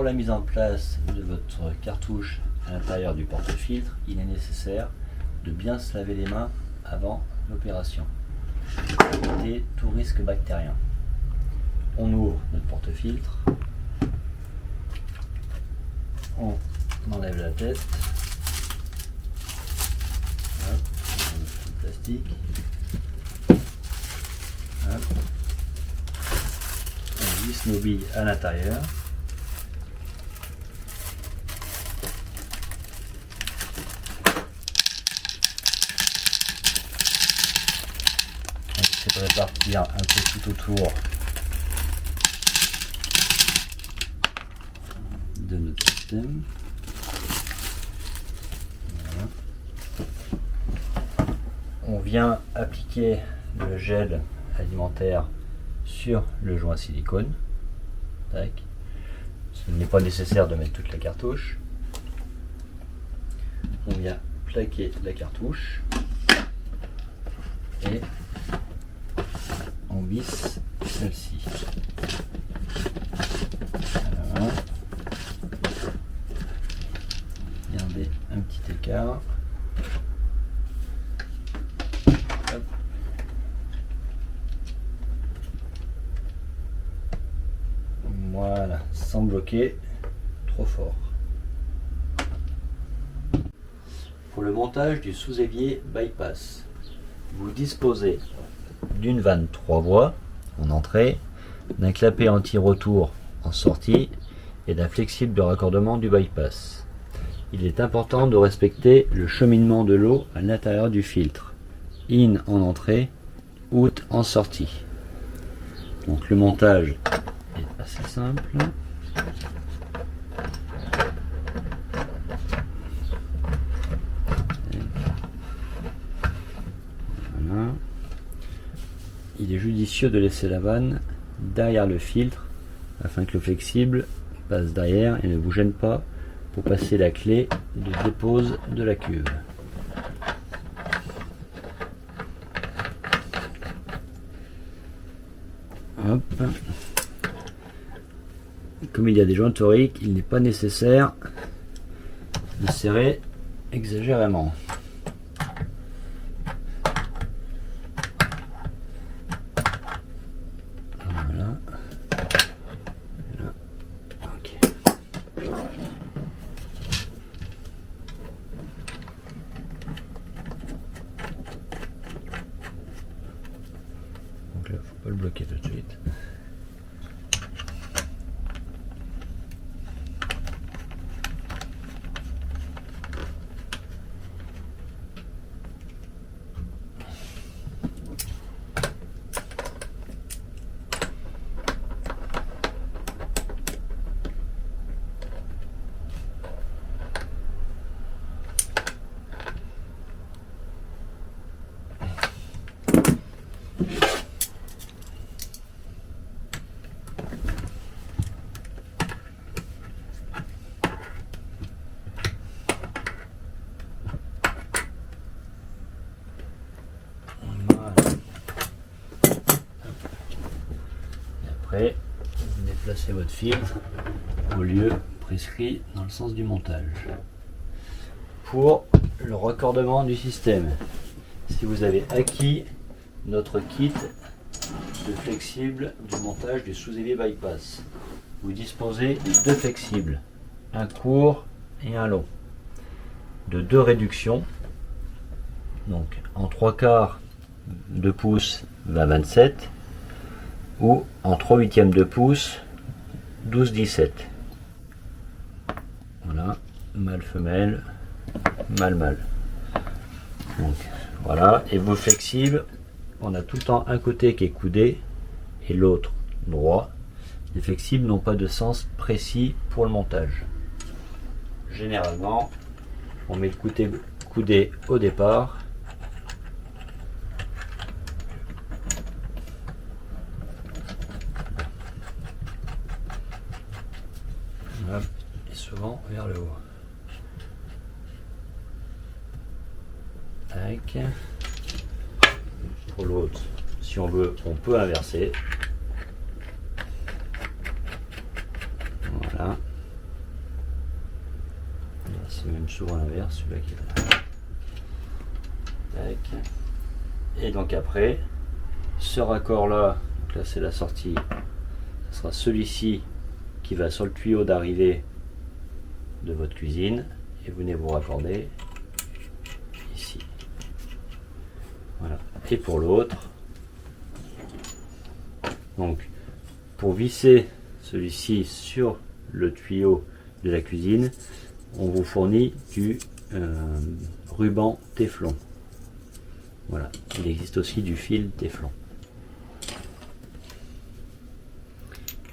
pour la mise en place de votre cartouche à l'intérieur du porte-filtre, il est nécessaire de bien se laver les mains avant l'opération pour éviter tout risque bactérien. On ouvre notre porte-filtre, on enlève la tête, hop, on enlève le plastique, hop. On visse nos billes à l'intérieur. On essaie de répartir un peu tout autour de notre système. Voilà. On vient appliquer le gel alimentaire sur le joint silicone. Tac. Il n'est pas nécessaire de mettre toute la cartouche. On vient plaquer la cartouche et on visse celle-ci. Voilà. Regardez un petit écart. Hop. Voilà, sans bloquer trop fort. Pour le montage du sous-évier bypass, vous disposez d'une vanne 3 voies en entrée, d'un clapet anti-retour en sortie et d'un flexible de raccordement du bypass. Il est important de respecter le cheminement de l'eau à l'intérieur du filtre. In en entrée, out en sortie. Donc le montage est assez simple. Voilà. Il est judicieux de laisser la vanne derrière le filtre afin que le flexible passe derrière et ne vous gêne pas pour passer la clé de dépose de la cuve. Hop. Comme il y a des joints toriques, il n'est pas nécessaire de serrer exagérément. Voilà. Là. Ok. Donc là, faut pas le bloquer tout de suite. Vous déplacez votre filtre au lieu prescrit dans le sens du montage. Pour le raccordement du système, si vous avez acquis notre kit de flexible du montage du sous-évier bypass, vous disposez de deux flexibles, un court et un long, de deux réductions, donc en 3/4 de pouce 20-27 ou en 3/8 de pouce 12-17. Voilà, mâle femelle, mâle mâle. Donc voilà, et vos flexibles, on a tout le temps un côté qui est coudé et l'autre droit. Les flexibles n'ont pas de sens précis pour le montage. Généralement, on met le coudé au départ. Et souvent vers le haut. Tac. Pour l'autre, si on veut, on peut inverser. Voilà. c'est même souvent l'inverse, celui-là qui est là. Tac. Et donc après, ce raccord là, donc là c'est la sortie, ce sera celui-ci qui va sur le tuyau d'arrivée de votre cuisine et vous venez vous raccorder ici. Voilà. Et pour l'autre, donc pour visser celui-ci sur le tuyau de la cuisine, on vous fournit du ruban téflon. Voilà, il existe aussi du fil téflon.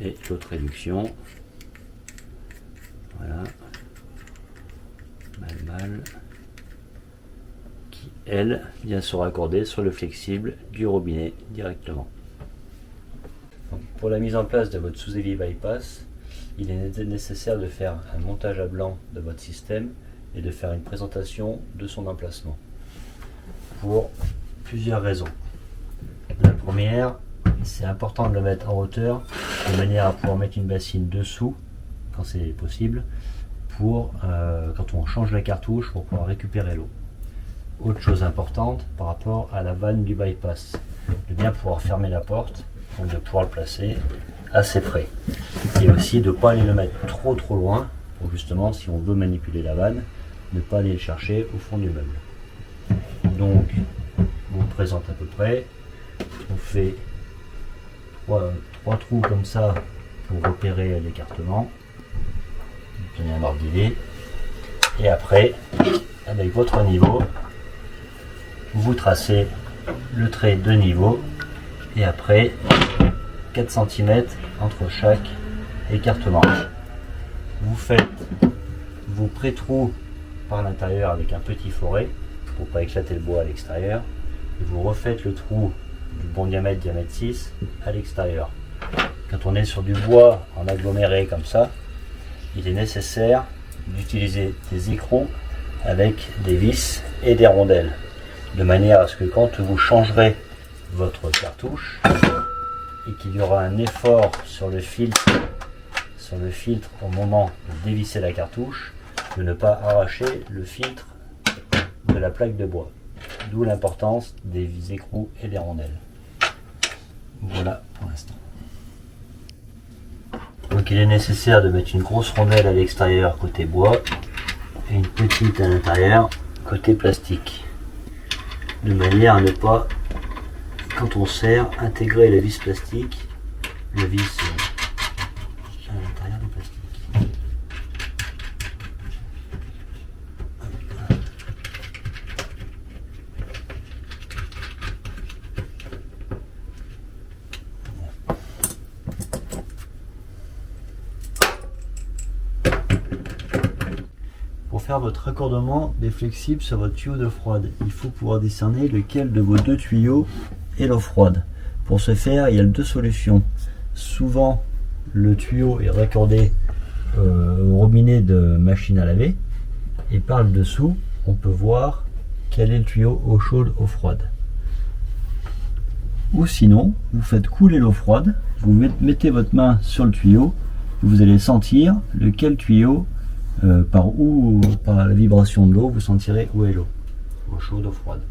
Et l'autre réduction, voilà, mal, qui elle vient se raccorder sur le flexible du robinet directement. Donc, pour la mise en place de votre sous-évier bypass, il est nécessaire de faire un montage à blanc de votre système et de faire une présentation de son emplacement. Pour plusieurs raisons. La première, c'est important de le mettre en hauteur de manière à pouvoir mettre une bassine dessous quand c'est possible pour quand on change la cartouche pour pouvoir récupérer l'eau. Autre chose importante par rapport à la vanne du bypass, de bien pouvoir fermer la porte, donc de pouvoir le placer assez près et aussi de ne pas aller le mettre trop loin pour justement, si on veut manipuler la vanne, ne pas aller le chercher au fond du meuble. Donc, je vous présente à peu près. On fait trois trous comme ça pour repérer l'écartement. Donner un ordre d'idée. Et après, avec votre niveau, vous tracez le trait de niveau. Et après, 4 cm entre chaque écartement. Vous faites vos pré-trous par l'intérieur avec un petit foret pour pas éclater le bois à l'extérieur. Et vous refaites le trou du bon diamètre 6 à l'extérieur. Quand on est sur du bois en aggloméré comme ça, il est nécessaire d'utiliser des écrous avec des vis et des rondelles, de manière à ce que quand vous changerez votre cartouche et qu'il y aura un effort sur le filtre au moment de dévisser la cartouche, de ne pas arracher le filtre de la plaque de bois. D'où l'importance des écrous et des rondelles. Voilà pour l'instant. Donc il est nécessaire de mettre une grosse rondelle à l'extérieur côté bois et une petite à l'intérieur côté plastique. De manière à ne pas, quand on serre, intégrer la vis plastique, la vis à l'intérieur du plastique. Pour faire votre raccordement des flexibles sur votre tuyau d'eau froide, il faut pouvoir discerner lequel de vos deux tuyaux est l'eau froide. Pour ce faire, il y a deux solutions. Souvent, le tuyau est raccordé au robinet de machine à laver et par le dessous, on peut voir quel est le tuyau eau chaude, eau froide. Ou sinon, vous faites couler l'eau froide, vous mettez votre main sur le tuyau, vous allez sentir lequel tuyau par la vibration de l'eau, vous sentirez où est l'eau, eau chaude, eau froide.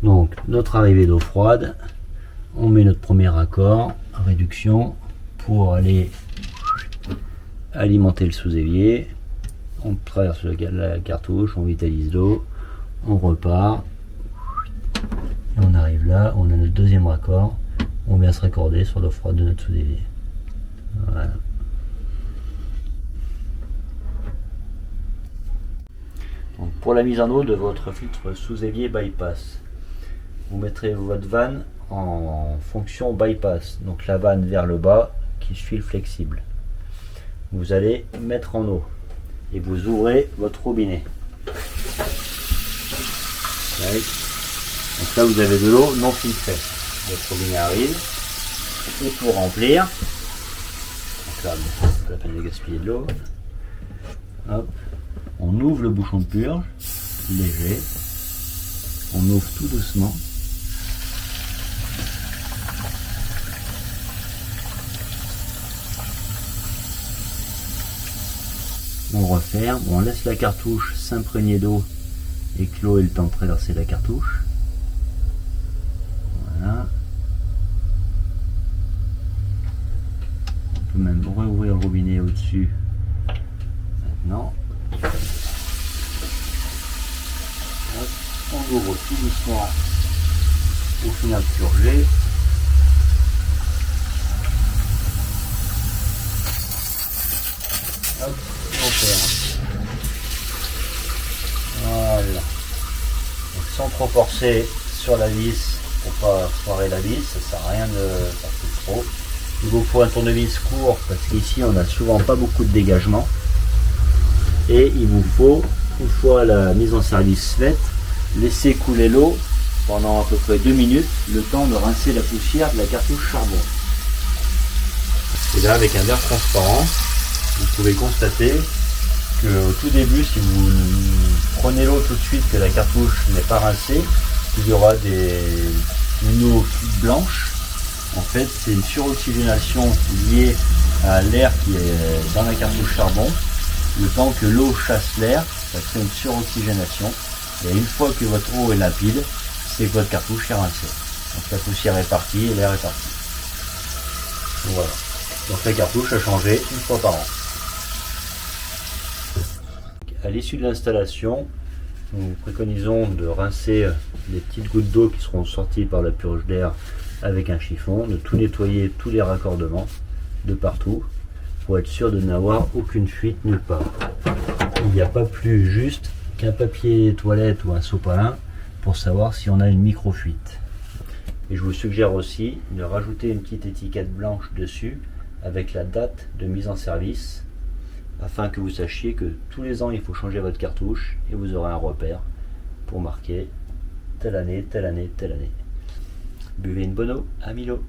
Donc notre arrivée d'eau froide, on met notre premier raccord, réduction, pour aller alimenter le sous-évier. On traverse la cartouche, on vitalise l'eau, on repart, et on arrive là, on a notre deuxième raccord, on vient se raccorder sur l'eau froide de notre sous-évier. Voilà. Donc pour la mise en eau de votre filtre sous-évier bypass, vous mettrez votre vanne en fonction bypass, donc la vanne vers le bas qui suit le flexible. Vous allez mettre en eau et vous ouvrez votre robinet. Ouais. Donc là vous avez de l'eau non filtrée. Votre robinet arrive. Et pour remplir, donc là, pas la peine de gaspiller de l'eau. Hop, on ouvre le bouchon de purge, léger. On ouvre tout doucement. On referme, on laisse la cartouche s'imprégner d'eau et que l'eau ait le temps de traverser la cartouche. Voilà. On peut même rouvrir le robinet au-dessus. Maintenant. Hop, on ouvre tout doucement au final purgé. Hop, on ferme. Voilà. Donc, sans trop forcer sur la vis pour pas foirer la vis, ça sert à rien de forcer trop. Il vous faut un tournevis court parce qu'ici on n'a souvent pas beaucoup de dégagement. Et il vous faut, une fois la mise en service faite, laisser couler l'eau pendant à peu près 2 minutes, le temps de rincer la poussière de la cartouche charbon. Et là, avec un verre transparent, vous pouvez constater qu'au tout début, si vous prenez l'eau tout de suite, que la cartouche n'est pas rincée, il y aura une eau blanche. En fait, c'est une suroxygénation liée à l'air qui est dans la cartouche charbon. Le temps que l'eau chasse l'air, ça crée une suroxygénation. Et une fois que votre eau est limpide, c'est que votre cartouche est rincée. Donc la poussière est partie et l'air est parti. Donc, voilà. Donc la cartouche a changé une fois par an. À l'issue de l'installation, nous préconisons de rincer les petites gouttes d'eau qui seront sorties par la purge d'air avec un chiffon, de tout nettoyer tous les raccordements de partout pour être sûr de n'avoir aucune fuite nulle part. Il n'y a pas plus juste qu'un papier toilette ou un sopalin pour savoir si on a une micro-fuite. Et je vous suggère aussi de rajouter une petite étiquette blanche dessus avec la date de mise en service afin que vous sachiez que tous les ans il faut changer votre cartouche et vous aurez un repère pour marquer telle année, telle année, telle année. Buvez une bonne eau à 1000 eau.